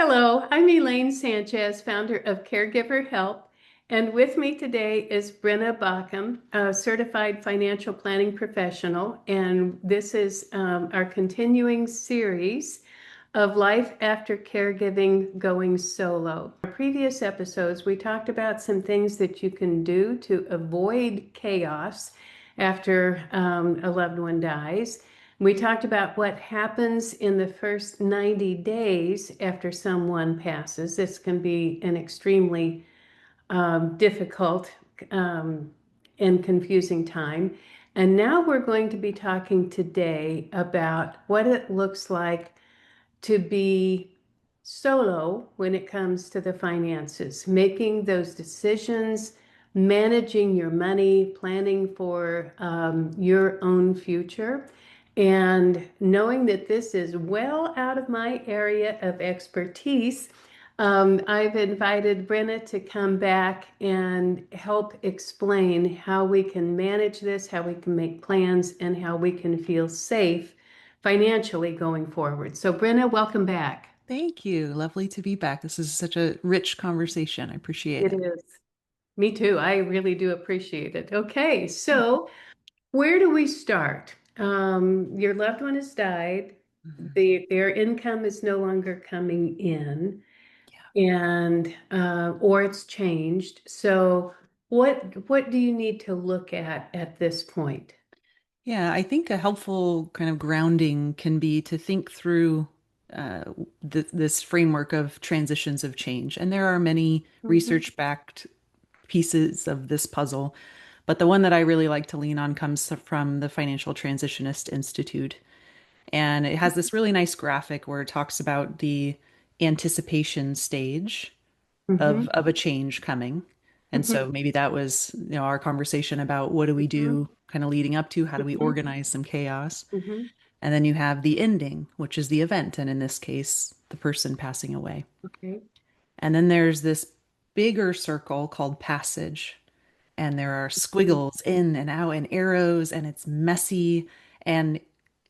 Hello, I'm Elaine Sanchez, founder of Caregiver Help, and with me today is Brenna Baucum, a certified financial planning professional, and this is our continuing series of Life After Caregiving Going Solo. In previous episodes, we talked about some things that you can do to avoid chaos after a loved one dies. We talked about what happens in the first 90 days after someone passes. This can be an extremely difficult um, and confusing time. And now we're going to be talking today about what it looks like to be solo when it comes to the finances, making those decisions, managing your money, planning for your own future, and knowing that this is well out of my area of expertise. I've invited Brenna to come back and help explain how we can manage this, how we can make plans, and how we can feel safe financially going forward. So, Brenna, welcome back. Thank you. Lovely to be back. This is such a rich conversation. I appreciate It it. is. Me too. I really do appreciate it. Okay, so where do we start? Your loved one has died. Mhm. Their income is no longer coming in, Yeah. and or it's changed. So, what do you need to look at this point? Yeah, I think a helpful kind of grounding can be to think through uh, this framework of transitions of change. And there are many Mhm, research-backed pieces of this puzzle, but the one that I really like to lean on comes from the Financial Transitionist Institute. And it has this really nice graphic where it talks about the anticipation stage mhm, of a change coming. And mhm, so maybe that was, our conversation about what do we mhm, do kind of leading up to, how do we mhm, organize some chaos? mhm. And then you have the ending, which is the event, and in this case, the person passing away. Okay. And then there's this bigger circle called passage, and there are Mhm, squiggles in and out and arrows, and it's messy. And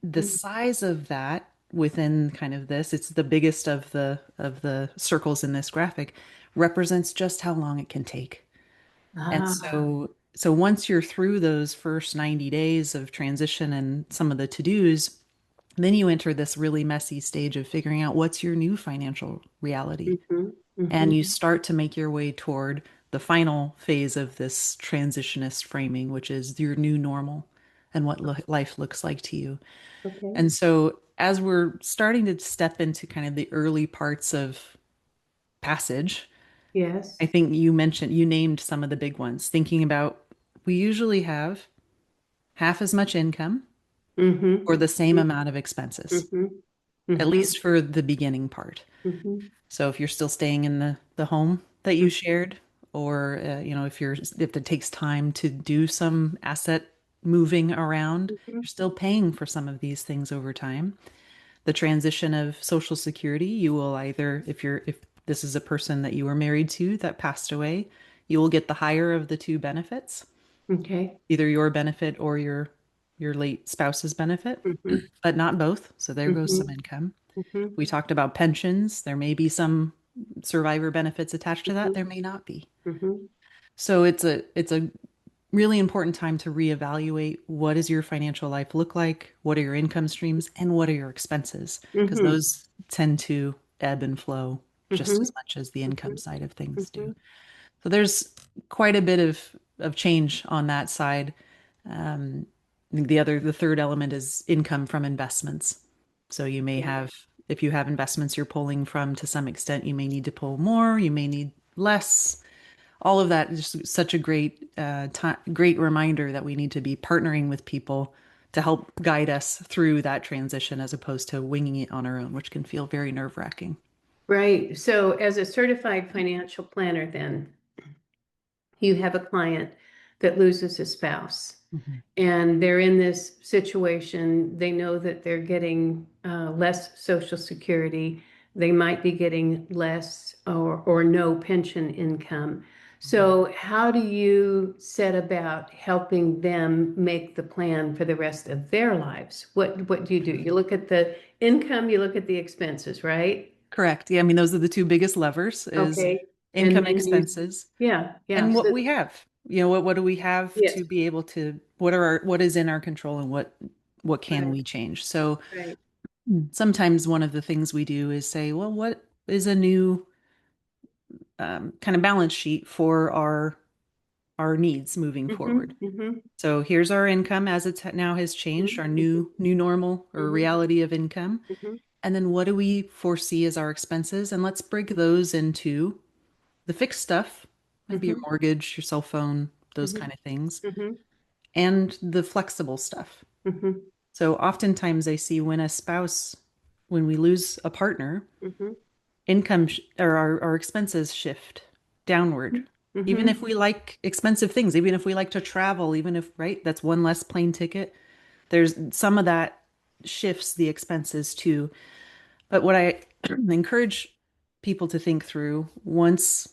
the mhm. size of that within kind of this, it's the biggest of the circles in this graphic, represents just how long it can take. And Ah. so once you're through those first 90 days of transition and some of the to-dos, then you enter this really messy stage of figuring out what's your new financial reality. Mhm, And mhm, you start to make your way toward the final phase of this transitionist framing, which is your new normal and what life looks like to you. okay. And so, as we're starting to step into kind of the early parts of passage, Yes. I think you named some of the big ones, thinking about we usually have half as much income Mm-hmm. or the same amount of expenses, Mm-hmm. at Mm-hmm. least for the beginning part. Mm-hmm. So if you're still staying in the home that you shared, or if it takes time to do some asset moving around, Mm-hmm. you're still paying for some of these things over time. The transition of Social Security, you will either, if this is a person that you were married to that passed away, you will get the higher of the two benefits, Okay. either your benefit or your late spouse's benefit, Mm-hmm. but not both. So there goes Mm-hmm. some income. Mm-hmm. We talked about pensions. There may be some survivor benefits attached to that. Mm-hmm. There may not be. Mm-hmm. So it's a really important time to reevaluate what does your financial life look like? What are your income streams and what are your expenses? Because Mm-hmm. those tend to ebb and flow just Mm-hmm. as much as the income side of things do. Mm-hmm. So there's quite a bit of change on that side. Um, the third element is income from investments. So you may Okay. have, if you have investments you're pulling from to some extent, you may need to pull more, you may need less. All of that is just such a great reminder that we need to be partnering with people to help guide us through that transition as opposed to winging it on our own, which can feel very nerve-wracking. Right. So, as a certified financial planner, then you have a client that loses a spouse, Mhm. and they're in this situation. They know that they're getting less Social Security. They might be getting less or no pension income. So, how do you set about helping them make the plan for the rest of their lives? What do? You look at the income, you look at the expenses, right? Correct. Yeah, I mean, those are the two biggest levers is Okay. And income and then you, expenses yeah, yeah. and what So, we have. What do we have yes, to be able to, what is in our control and what can right, we change? So right. sometimes one of the things we do is say, well, what is a new kind of balance sheet for our needs moving forward? Mm-hmm, mm-hmm, So here's our income as it now has changed, our mm-hmm, new normal or mm-hmm, reality of income. mm-hmm, And then what do we foresee as our expenses? And let's break those into the fixed stuff, maybe your mm-hmm, mortgage, your cell phone, those mm-hmm, kind of things, mm-hmm, and the flexible stuff. mm-hmm, So oftentimes I see when we lose a partner, mm-hmm, or our expenses shift downward. Even mm-hmm, if we like expensive things, even if we like to travel, even if, right, that's one less plane ticket, there's some of that shifts the expenses too. But what I encourage people to think through once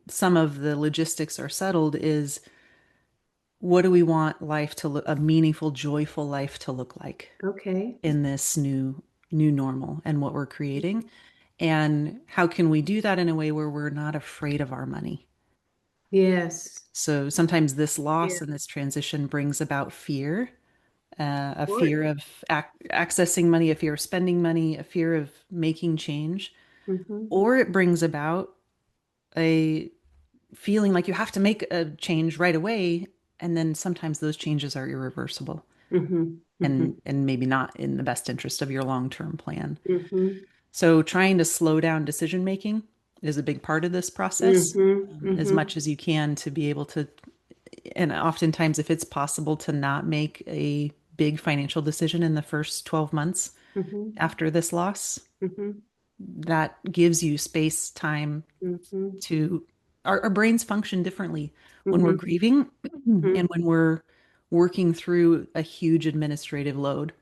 some of the logistics are settled is what do we want life to look, a meaningful, joyful life to look like okay. in this new normal and what we're creating? And how can we do that in a way where we're not afraid of our money? Yes. So sometimes this loss Yeah. and this transition brings about fear, a Or, fear of accessing money, a fear of spending money, a fear of making change, mm-hmm, or it brings about a feeling like you have to make a change right away. And then sometimes those changes are irreversible mm-hmm, mm-hmm, and maybe not in the best interest of your long-term plan. mm-hmm, So trying to slow down decision making is a big part of this process, mm-hmm, as mm-hmm, much as you can to be able to, and oftentimes if it's possible to not make a big financial decision in the first 12 months mm-hmm, after this loss, mm-hmm, that gives you space, time mm-hmm, to, our brains function differently when we're mm-hmm, grieving mm-hmm. and when we're working through a huge administrative load.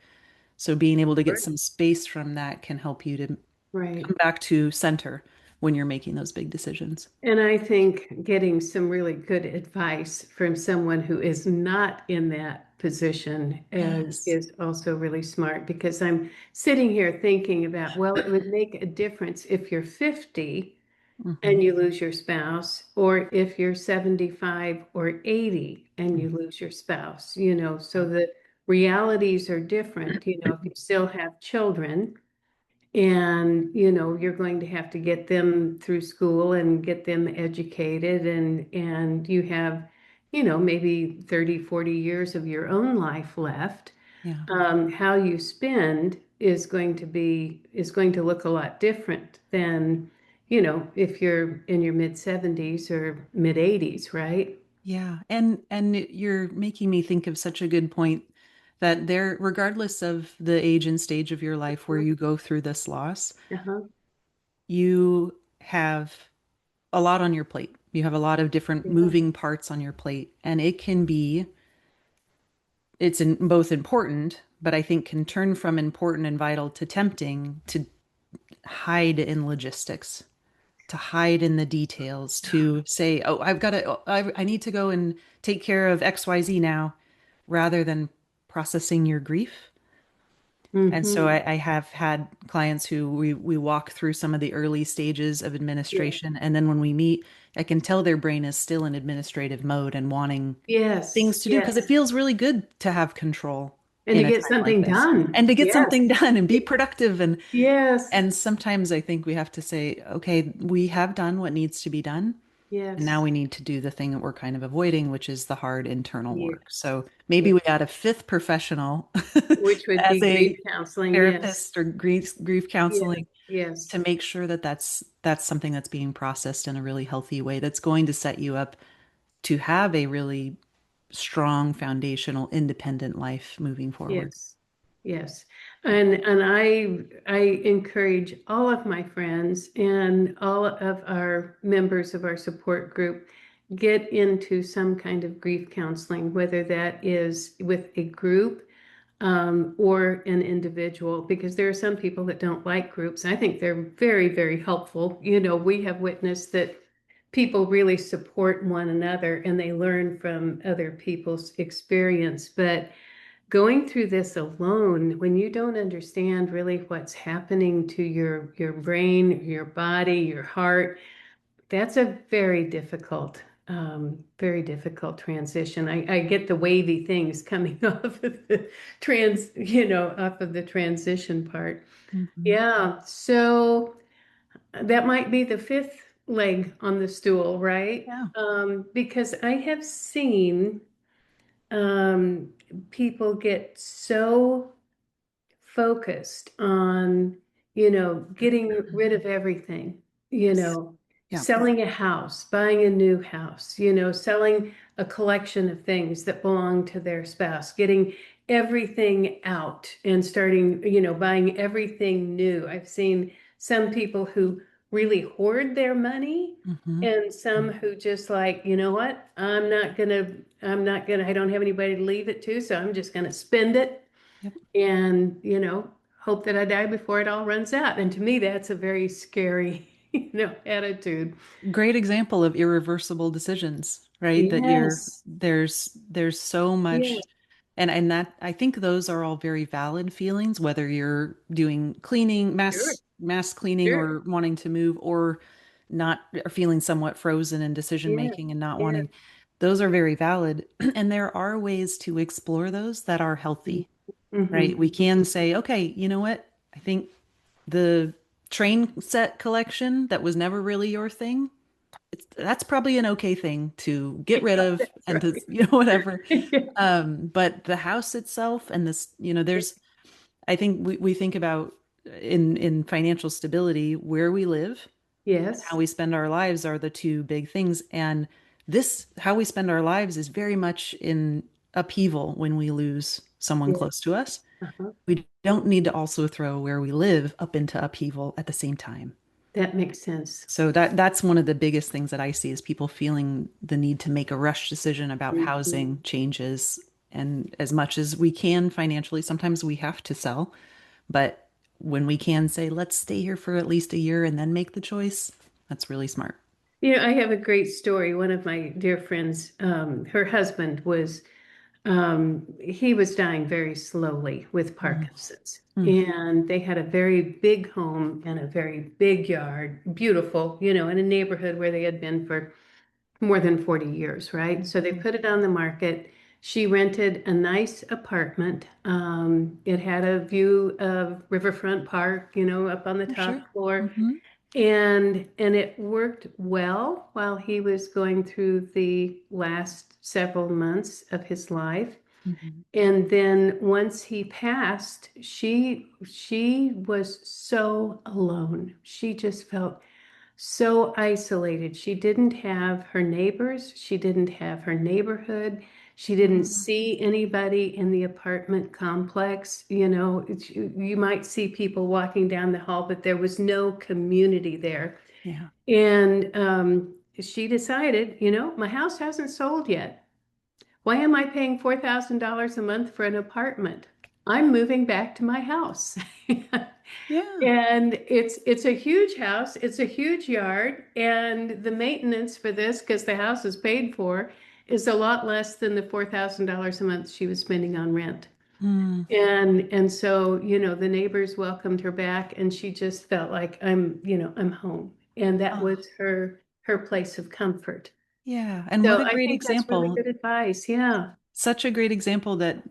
So being able to get Right. some space from that can help you to Right. come back to center when you're making those big decisions. And I think getting some really good advice from someone who is not in that position Yes. is also really smart because I'm sitting here thinking about, well, it would make a difference if you're 50 Hmm. and you lose your spouse, or if you're 75 or 80 and you lose your spouse, so the realities are different, if you still have children. And, you're going to have to get them through school and get them educated and you have, maybe 30, 40 years of your own life left. Yeah. How you spend is going to look a lot different than, if you're in your mid 70s or mid 80s, right? Yeah. And you're making me think of such a good point that there, regardless of the age and stage of your life where you go through this loss, Uh-huh. you have a lot on your plate. You have a lot of different Yeah. moving parts on your plate, and it's both important, but I think can turn from important and vital to tempting to hide in logistics, to hide in the details, to say, oh, I need to go and take care of XYZ now, rather than processing your grief. And so Mm-hmm. I have had clients who we walk through some of the early stages of Yeah. administration. And then when we meet, I can tell their brain is still in administrative mode and wanting Yes. things to do because it Yes. feels really good to have control And to in a get time like something this done. and to get Yes. something done and be productive. Yes. And sometimes I think we have to say, okay, we have done what needs to be done. And now Yes. we need to do the thing that we're kind of avoiding, which is the hard internal Yeah. work. So Yeah. maybe we add a fifth professional Which would as be grief a counseling. Yes. therapist or grief Yes. counseling to Yes. make sure that that's something that's being processed in a really healthy way that's going to set you up to have a really strong foundational independent life moving forward. Yes. Yes. And I encourage all of my friends and all of our members of our support group get into some kind of grief counseling, whether that is with a group or an individual, because there are some people that don't like groups. I think they're very, very helpful. We have witnessed that people really support one another and they learn from other people's experience. But going through this alone, when you don't understand really what's happening to your brain, your body, your heart, that's a very difficult transition. I get the wavy things coming off of the off of the transition part. Mhm. Yeah, so that might be the fifth leg on the stool, right? Yeah. Because I have seen um, people get so focused on, getting rid of everything, Yes. Yeah. selling a house, buying a new house, selling a collection of things that belong to their spouse, getting everything out and starting, buying everything new. I've seen some people who really hoard their money Hmm. and some who just like, you know what? I don't have anybody to leave it to, so I'm just gonna spend it Yep. and hope that I die before it all runs out. And to me, that's a very scary, attitude. Great example of irreversible decisions, right? That Yes. there's so Yeah. much, and that I think those are all very valid feelings, whether you're doing cleaning, Sure. mass cleaning, Sure. or wanting to move, or not, or feeling somewhat frozen in decision Yeah. making and not Yeah. wanting. Those are very valid, and there are ways to explore those that are healthy, right? Mm-hmm. We can say, okay, you know what? I think the train set collection that was never really your thing, that's probably an okay thing to get rid of That's and to, right. whatever. Yeah. But the house itself and this, there's, I think we think about in financial stability, where we live and how Yes. we spend our lives are the two big things. And this, how we spend our lives is very much in upheaval when we lose someone Yeah. close to us. Uh-huh. We don't need to also throw where we live up into upheaval at the same time. That makes sense. So that's one of the biggest things that I see is people feeling the need to make a rush decision about Mhm. housing changes. And as much as we can financially, sometimes we have to sell. But when we can say, let's stay here for at least a year and then make the choice, that's really smart. I have a great story. One of my dear friends, her husband he was dying very slowly with Mm, Parkinson's. mm, And they had a very big home and a very big yard, beautiful, in a neighborhood where they had been for more than 40 years, right? So they mhm. put it on the market. She rented a nice apartment. It had a view of Riverfront Park, up on the Oh, sure. top floor. Hmm. And it worked well while he was going through the last several months of his life. Hmm. And then once he passed, she was so alone. She just felt so isolated. She didn't have her neighbors. She didn't have her neighborhood. She didn't see anybody in the apartment complex. You might see people walking down the hall, but there was no community there. Yeah. And she decided, my house hasn't sold yet. Why am I paying $4,000 a month for an apartment? I'm moving back to my house. Yeah. And it's a huge house, it's a huge yard, and the maintenance for this, because the house is paid for, is a lot less than the $4,000 a month she was spending on rent. Mm. And so, the neighbors welcomed her back and she just felt like I'm home. And that Oh, was her place of comfort. yeah. And what So a I great think that's really example. good advice. Yeah, Such a great example that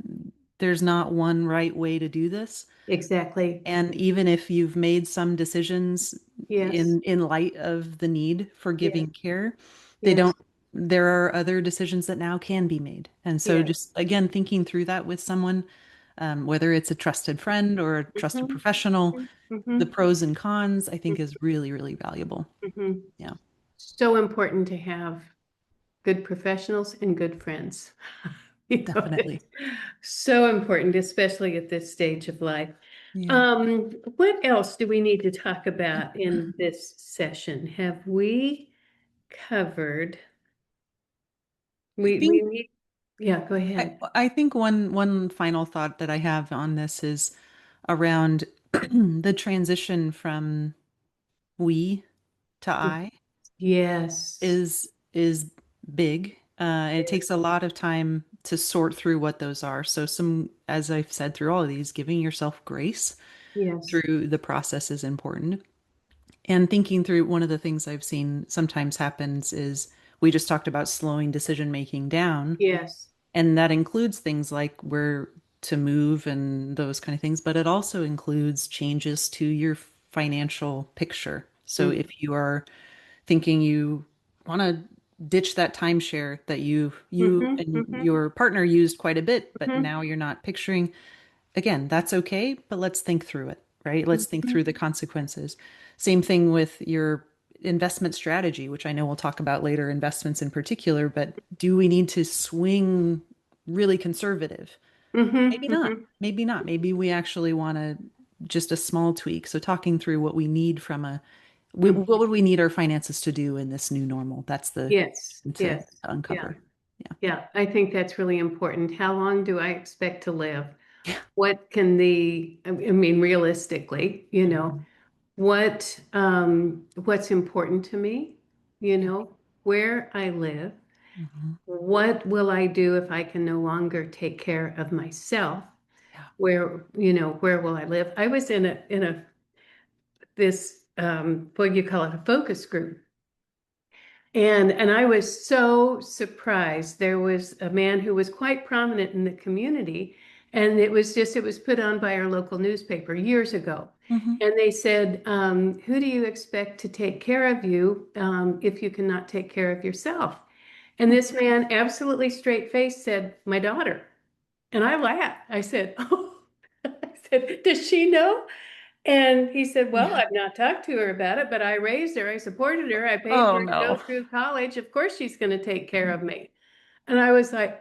there's not one right way to do this. exactly. And even if you've made some decisions Yes, in light of the need for yes, giving care, they yes, don't, there are other decisions that now can be made. And so yes. just again, thinking through that with someone, whether it's a trusted friend or a trusted Mhm, professional, mhm, the mhm, pros and cons, I think is really, really valuable. mhm. Yeah, So important to have good professionals and good friends. definitely. It's so important, especially at this stage of life. Yeah. What else do we need to talk about in this session? Have we covered? I We think need, yeah, go ahead. I think one final thought that I have on this is around the transition from we to I Yes. is big. It takes a lot of time to sort through what those are. So some, as I've said through all of these, giving yourself grace Yes. through the process is important. And thinking through, one of the things I've seen sometimes happens is we just talked about slowing decision making down. Yes. And that includes things like where to move and those kind of things, but it also includes changes to your financial picture. So Mm-hmm. if you are thinking you want to ditch that timeshare that you Mm-hmm. and Mm-hmm. your partner used quite a bit, but Mm-hmm. now you're not picturing, again, that's okay, but let's think through it, right? Let's think through the consequences. Same thing with your investment strategy, which I know we'll talk about later, investments in particular, but do we need to swing really conservative? Maybe Mm-hmm. not. Mm-hmm. Maybe not. Maybe we actually want to just a small tweak. So talking through what we need from Mm-hmm. what would we need our finances to do in this new normal? That's the Yes. to Yes. Yeah. uncover. Yeah. Yeah. I think that's really important. How long do I expect to live? Yeah. What can I mean, realistically, Mhm. what's important to me, Yeah. where I live, Mhm. what will I do if I can no longer take care of myself? Yeah. Where will I live? I was in this, what do you call it, a focus group. And I was so surprised. There was a man who was quite prominent in the community, and it was put on by our local newspaper years ago. Mhm. And they said, who do you expect to take care of you if you cannot take care of yourself? And this man, absolutely straight faced, said, my daughter. And I laughed. I said, oh, I said, does she know? And he said, well, Yeah. I've not talked to her about it, but I raised her, I supported her, I paid for Oh her to go no. through college. Of course, she's going to take care of me. And I was like,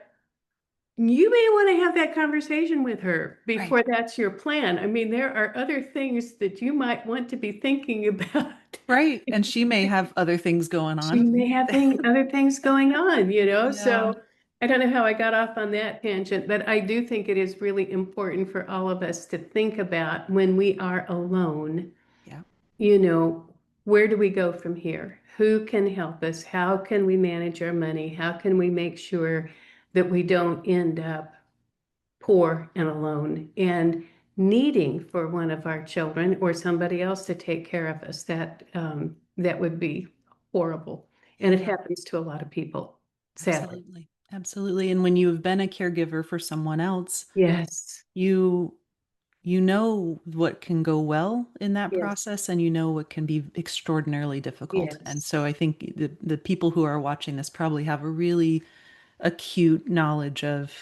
you may want to have that conversation with her Right. before that's your plan. I mean, there are other things that you might want to be thinking about. Right. And she may have other things going She on. may have other things going on. Yeah. So I don't know how I got off on that tangent, but I do think it is really important for all of us to think about when we are alone, Yeah. you know, where do we go from here? Who can help us? How can we manage our money? How can we make sure that we don't end up poor and alone and needing for one of our children or somebody else to take care of us? That would be horrible. And it Yeah. happens to a lot of people, sadly. Absolutely. Absolutely. And when you've been a caregiver for someone else, Yes, you you know what can go well in that yes, process and you know what can be extraordinarily difficult. And yes, so I think the people who are watching this probably have a really acute knowledge of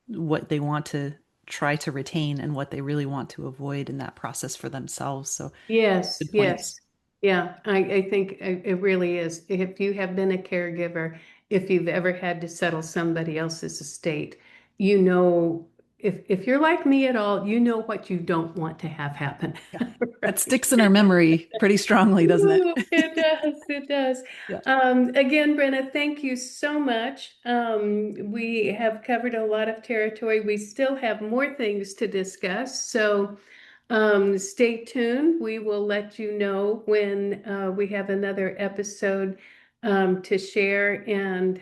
what they want to try to retain and what they really want to avoid in that process for themselves. So yes, good points. yes. Yeah, I think it really is. If you have been a caregiver, if you've ever had to settle somebody else's estate, you know, if you're like me at all, you know what you don't want to have happen. Yeah. That Right? sticks in our memory pretty strongly, doesn't it? Ooh, it does, it does. Yeah. Again, Brenna, thank you so much. We have covered a lot of territory. We still have more things to discuss, so stay tuned. We will let you know when we have another episode to share. And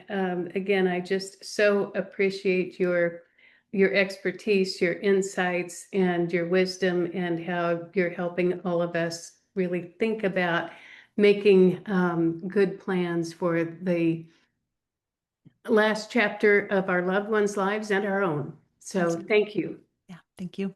again, I just so appreciate your expertise, your insights, and your wisdom, and how you're helping all of us really think about making good plans for the last chapter of our loved ones' lives and our own. So Absolutely. thank you. Yeah. Thank you.